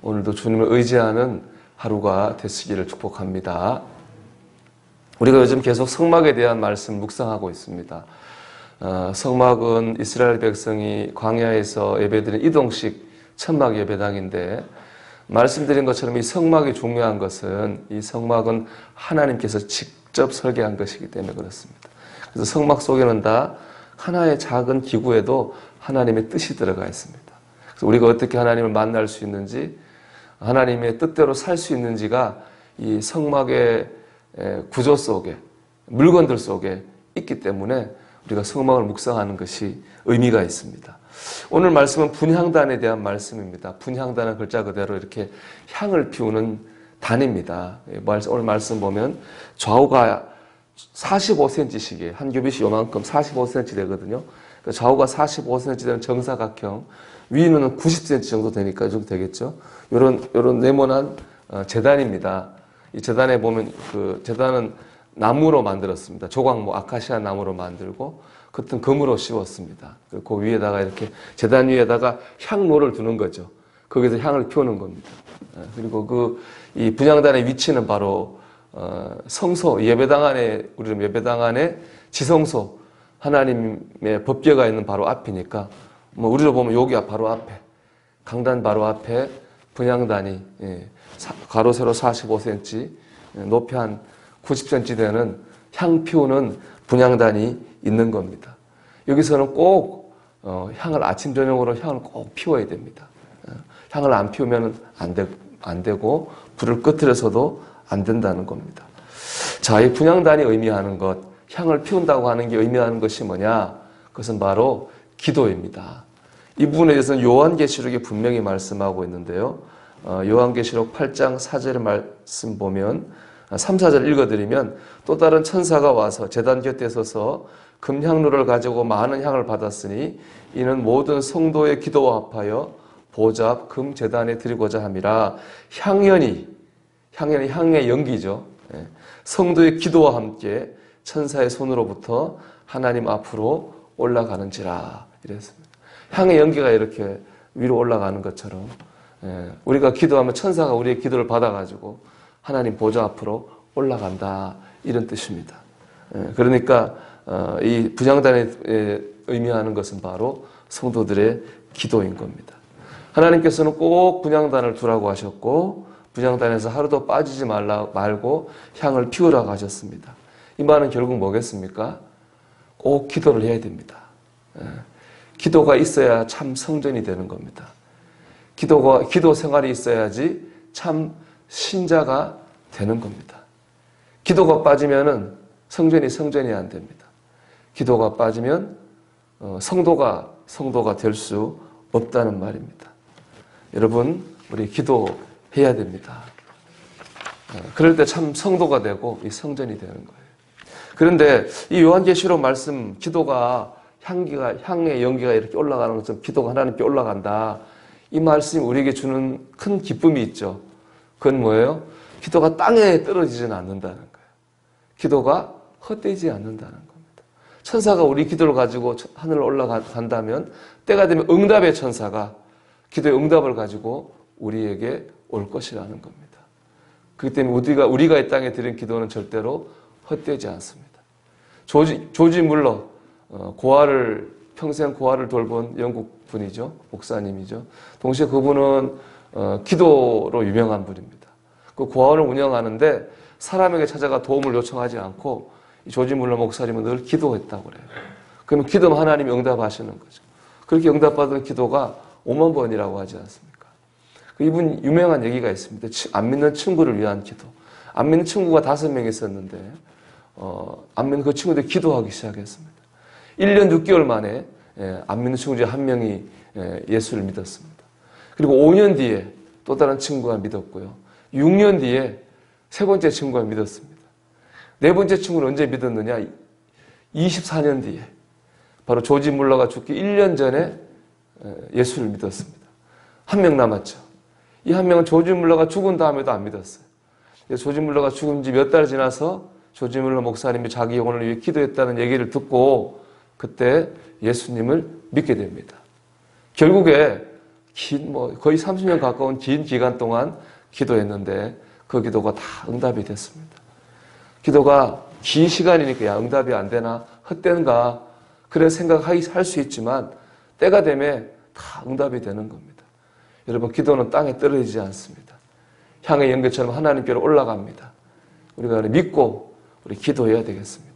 오늘도 주님을 의지하는 하루가 되시기를 축복합니다. 우리가 요즘 계속 성막에 대한 말씀 묵상하고 있습니다. 성막은 이스라엘 백성이 광야에서 예배드린 이동식 천막 예배당인데, 말씀드린 것처럼 이 성막이 중요한 것은 이 성막은 하나님께서 직접 설계한 것이기 때문에 그렇습니다. 그래서 성막 속에는 다 하나의 작은 기구에도 하나님의 뜻이 들어가 있습니다. 그래서 우리가 어떻게 하나님을 만날 수 있는지, 하나님의 뜻대로 살 수 있는지가 이 성막의 구조 속에, 물건들 속에 있기 때문에 우리가 성막을 묵상하는 것이 의미가 있습니다. 오늘 말씀은 분향단에 대한 말씀입니다. 분향단은 글자 그대로 이렇게 향을 피우는 단입니다. 오늘 말씀 보면 좌우가 45cm씩이에요. 한 규빗이 요만큼 45cm 되거든요. 좌우가 45cm 되는 정사각형, 위는 90cm 정도 되니까 좀 되겠죠. 요런 네모난 제단입니다. 이 제단에 보면 그 제단은 나무로 만들었습니다. 조각모, 아카시아 나무로 만들고 겉은 금으로 씌웠습니다. 그 위에다가 이렇게 제단 위에다가 향로를 두는 거죠. 거기서 향을 피우는 겁니다. 그리고 이 분향단의 위치는 바로 성소, 예배당 안에, 우리 예배당 안에 지성소, 하나님의 법궤가 있는 바로 앞이니까, 우리로 보면 여기 바로 앞에, 강단 바로 앞에 분향단이, 가로 세로 45cm, 높이 한 90cm 되는 향 피우는 분향단이 있는 겁니다. 여기서는 꼭 향을 아침 저녁으로 향을 꼭 피워야 됩니다. 향을 안 피우면 안 되고 불을 꺼트려서도 안 된다는 겁니다. 자, 이 분향단이 의미하는 것, 향을 피운다고 하는 게 의미하는 것이 뭐냐? 그것은 바로 기도입니다. 이 부분에 대해서는 요한계시록에 분명히 말씀하고 있는데요. 요한계시록 8장 4절 말씀 보면 3, 4절 읽어드리면, 또 다른 천사가 와서 제단 곁에 서서 금향로를 가지고 많은 향을 받았으니 이는 모든 성도의 기도와 합하여 보좌 앞 금제단에 드리고자 함이라. 향연이 향의 연기죠. 성도의 기도와 함께 천사의 손으로부터 하나님 앞으로 올라가는지라 이랬습니다. 향의 연기가 이렇게 위로 올라가는 것처럼 우리가 기도하면 천사가 우리의 기도를 받아가지고 하나님 보좌 앞으로 올라간다, 이런 뜻입니다. 그러니까 이 분향단에 의미하는 것은 바로 성도들의 기도인 겁니다. 하나님께서는 꼭 분향단을 두라고 하셨고, 분향단에서 하루도 빠지지 말고 향을 피우라고 하셨습니다. 이 말은 결국 뭐겠습니까? 꼭 기도를 해야 됩니다. 기도가 있어야 참 성전이 되는 겁니다. 기도 생활이 있어야지 참 신자가 되는 겁니다. 기도가 빠지면은 성전이 안 됩니다. 기도가 빠지면 성도가 될 수 없다는 말입니다. 여러분, 우리 기도해야 됩니다. 그럴 때 참 성도가 되고 이 성전이 되는 거예요. 그런데 이 요한계시록 말씀, 기도가 향의 연기가 이렇게 올라가는 것처럼 기도가 하나님께 올라간다, 이 말씀이 우리에게 주는 큰 기쁨이 있죠. 그건 뭐예요? 기도가 땅에 떨어지지는 않는다는 거예요. 기도가 헛되지 않는다는 겁니다. 천사가 우리 기도를 가지고 하늘로 올라간다면 때가 되면 응답의 천사가 기도의 응답을 가지고 우리에게 올 것이라는 겁니다. 그렇기 때문에 우리가 이 땅에 드린 기도는 절대로 헛되지 않습니다. 조지 물러, 평생 고아를 돌본 영국 분이죠. 목사님이죠. 동시에 그분은 기도로 유명한 분입니다. 그 고아원을 운영하는데 사람에게 찾아가 도움을 요청하지 않고 조지 물러 목사님은 늘 기도했다고 그래요. 그러면 기도면 하나님이 응답하시는 거죠. 그렇게 응답받은 기도가 5만 번이라고 하지 않습니까? 이분 유명한 얘기가 있습니다. 안 믿는 친구를 위한 기도. 안 믿는 친구가 5명 있었는데 안 믿는 그 친구들이 기도하기 시작했습니다. 1년 6개월 만에 안 믿는 친구 중에 1명이 예수를 믿었습니다. 그리고 5년 뒤에 또 다른 친구가 믿었고요. 6년 뒤에 세 번째 친구가 믿었습니다. 네 번째 친구는 언제 믿었느냐? 24년 뒤에, 바로 조지 물러가 죽기 1년 전에 예수를 믿었습니다. 1명 남았죠. 이 1명은 조지 물러가 죽은 다음에도 안 믿었어요. 조지 물러가 죽은 지 몇 달 지나서 조지 물러 목사님이 자기 영혼을 위해 기도했다는 얘기를 듣고 그때 예수님을 믿게 됩니다. 결국에 거의 30년 가까운 긴 기간 동안 기도했는데 그 기도가 다 응답이 됐습니다. 기도가 긴 시간이니까 야, 응답이 안 되나? 헛된가? 그런 생각할 수 있지만 때가 되면 다 응답이 되는 겁니다. 여러분, 기도는 땅에 떨어지지 않습니다. 향의 연결처럼 하나님께로 올라갑니다. 우리가 믿고 우리 기도해야 되겠습니다.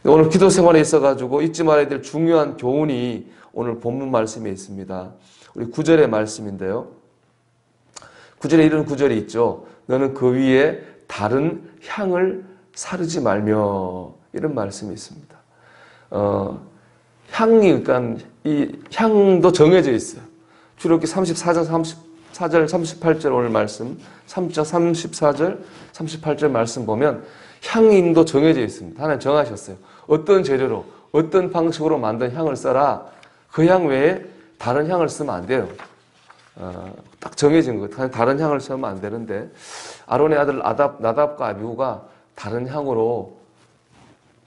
오늘 기도 생활에 있어가지고 잊지 말아야 될 중요한 교훈이 오늘 본문 말씀에 있습니다. 우리 9절의 말씀인데요. 9절에 이런 구절이 있죠. 너는 그 위에 다른 향을 사르지 말며, 이런 말씀이 있습니다. 향이, 그러니까 이 향도 정해져 있어요. 출애굽기 34장 34절 38절 오늘 말씀, 3장 34절 38절 말씀 보면 향인도 정해져 있습니다. 하나님 정하셨어요. 어떤 재료로 어떤 방식으로 만든 향을 써라. 그 향 외에 다른 향을 쓰면 안 돼요. 딱 정해진 거. 다른 향을 쓰면 안 되는데 아론의 아들 나답과 아비후가 다른 향으로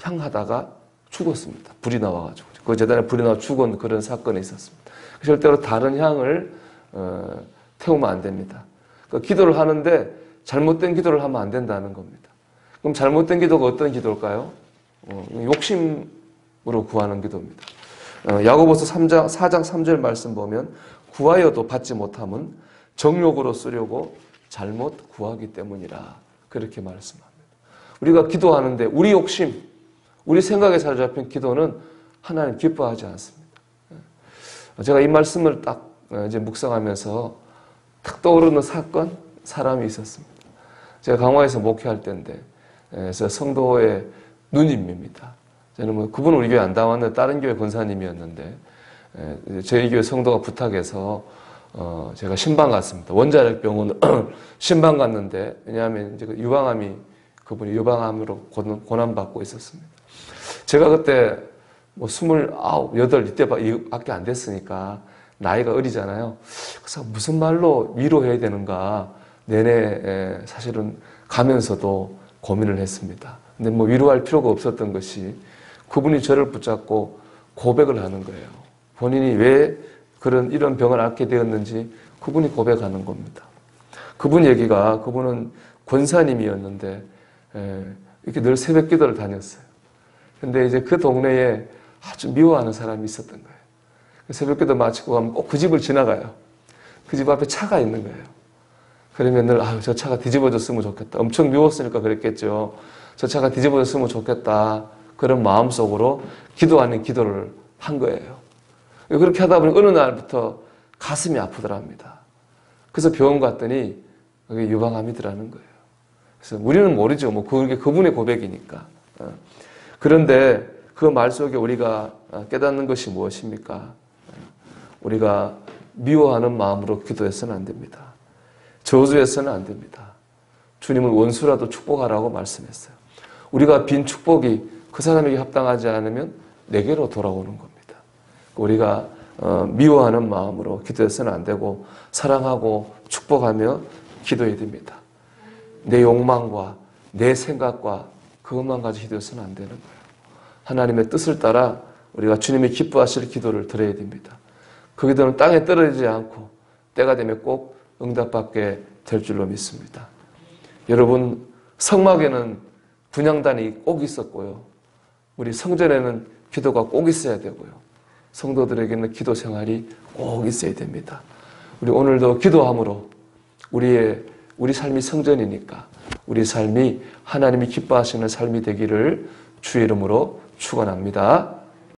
향하다가 죽었습니다. 불이 나와가지고. 그 재단에 불이 나와 죽은 그런 사건이 있었습니다. 절대로 다른 향을 태우면 안 됩니다. 그러니까 기도를 하는데 잘못된 기도를 하면 안 된다는 겁니다. 그럼 잘못된 기도가 어떤 기도일까요? 욕심으로 구하는 기도입니다. 야고보서 4장 3절 말씀 보면 구하여도 받지 못함은 정욕으로 쓰려고 잘못 구하기 때문이라, 그렇게 말씀합니다. 우리가 기도하는데 우리 욕심, 우리 생각에 사로잡힌 기도는 하나님 기뻐하지 않습니다. 제가 이 말씀을 딱 이제 묵상하면서 탁 떠오르는 사건, 사람이 있었습니다. 제가 강화에서 목회할 때인데, 그래서 성도의 누님입니다. 저는 그분은 우리 교회 안 나왔는데 다른 교회 권사님이었는데, 저희 교회 성도가 부탁해서 제가 신방 갔습니다. 원자력 병원 신방 갔는데, 왜냐하면 이제 유방암이, 그분이 유방암으로 고난받고 있었습니다. 제가 그때 뭐 29, 8 이때밖에 안 됐으니까 나이가 어리잖아요. 그래서 무슨 말로 위로해야 되는가 내내 사실은 가면서도 고민을 했습니다. 근데 뭐 위로할 필요가 없었던 것이 그분이 저를 붙잡고 고백을 하는 거예요. 본인이 왜 이런 병을 앓게 되었는지 그분이 고백하는 겁니다. 그분 얘기가, 그분은 권사님이었는데 이렇게 늘 새벽 기도를 다녔어요. 근데 이제 그 동네에 아주 미워하는 사람이 있었던 거예요. 새벽 기도 마치고 가면 꼭 그 집을 지나가요. 그 집 앞에 차가 있는 거예요. 그러면 늘 저 차가 뒤집어졌으면 좋겠다. 엄청 미웠으니까 그랬겠죠. 저 차가 뒤집어졌으면 좋겠다. 그런 마음속으로 기도 아닌 기도를 한 거예요. 그렇게 하다 보니 어느 날부터 가슴이 아프더랍니다. 그래서 병원 갔더니 그게 유방암이더라는 거예요. 그래서 우리는 모르죠. 뭐 그게 그분의 고백이니까. 그런데 그 말 속에 우리가 깨닫는 것이 무엇입니까? 우리가 미워하는 마음으로 기도해서는 안 됩니다. 저주해서는 안 됩니다. 주님은 원수라도 축복하라고 말씀했어요. 우리가 빈 축복이 그 사람에게 합당하지 않으면 내게로 돌아오는 겁니다. 우리가 미워하는 마음으로 기도해서는 안 되고 사랑하고 축복하며 기도해야 됩니다. 내 욕망과 내 생각과 그것만 가지고 기도해서는 안 되는 거예요. 하나님의 뜻을 따라 우리가 주님이 기뻐하실 기도를 드려야 됩니다. 그 기도는 땅에 떨어지지 않고 때가 되면 꼭 응답받게 될 줄로 믿습니다. 여러분, 성막에는 분향단이 꼭 있었고요. 우리 성전에는 기도가 꼭 있어야 되고요. 성도들에게는 기도 생활이 꼭 있어야 됩니다. 우리 오늘도 기도함으로 우리 삶이 성전이니까 우리 삶이 하나님이 기뻐하시는 삶이 되기를 주의 이름으로 축원합니다.